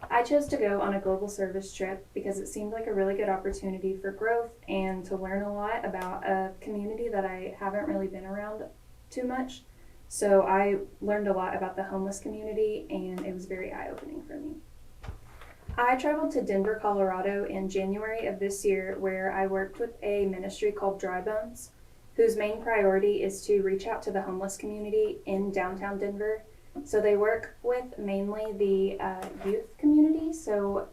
I chose to go on a global service trip because it seemed like a really good opportunity for growth and to learn a lot about a community that I haven't really been around too much. So I learned a lot about the homeless community and it was very eye-opening for me. I traveled to Denver, Colorado in January of this year where I worked with a ministry called Dry Bones, whose main priority is to reach out to the homeless community in downtown Denver. So they work with mainly the youth community, so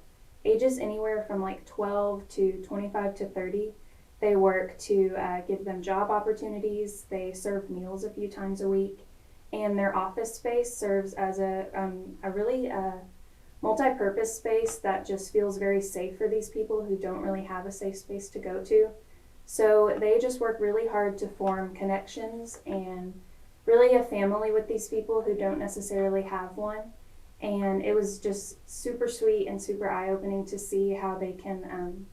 ages anywhere from like 12 to 25 to 30. They work to give them job opportunities. They serve meals a few times a week, and their office space serves as a really multi-purpose space that just feels very safe for these people who don't really have a safe space to go to. So they just work really hard to form connections and really a family with these people who don't necessarily have one. And it was just super sweet and super eye-opening to see how they can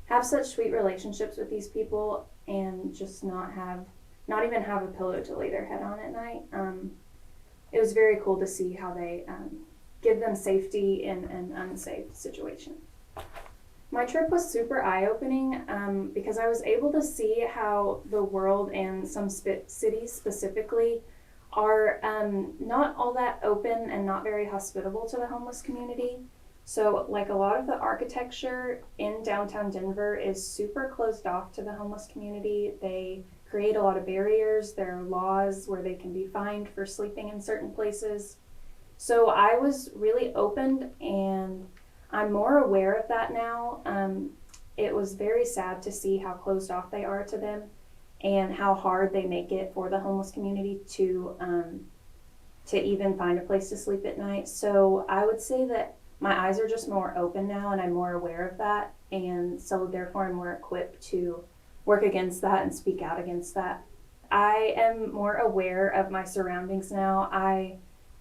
have such sweet relationships with these people and just not even have a pillow to lay their head on at night. It was very cool to see how they give them safety in an unsafe situation. My trip was super eye-opening because I was able to see how the world and some cities specifically are not all that open and not very hospitable to the homeless community. So like a lot of the architecture in downtown Denver is super closed off to the homeless community. They create a lot of barriers. There are laws where they can be fined for sleeping in certain places. So I was really opened and I'm more aware of that now. It was very sad to see how closed off they are to them and how hard they make it for the homeless community to even find a place to sleep at night. So I would say that my eyes are just more open now and I'm more aware of that. And so therefore I'm more equipped to work against that and speak out against that. I am more aware of my surroundings now. I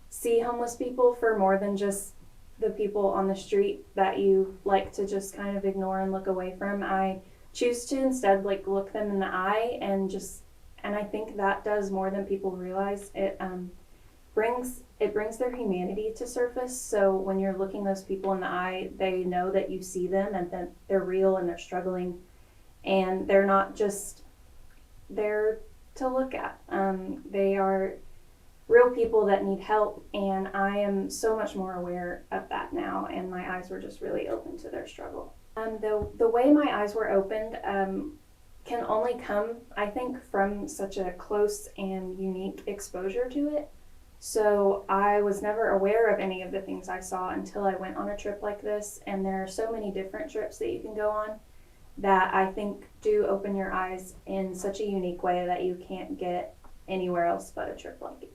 see homeless people for more than just the people on the street that you like to just kind of ignore and look away from. I choose to instead like look them in the eye and I think that does more than people realize. It brings their humanity to surface. So when you're looking those people in the eye, they know that you see them and that they're real and they're struggling and they're not just there to look at. They are real people that need help, and I am so much more aware of that now, and my eyes were just really open to their struggle. The way my eyes were opened can only come, I think, from such a close and unique exposure to it. So I was never aware of any of the things I saw until I went on a trip like this, and there are so many different trips that you can go on that I think do open your eyes in such a unique way that you can't get anywhere else but a trip like it.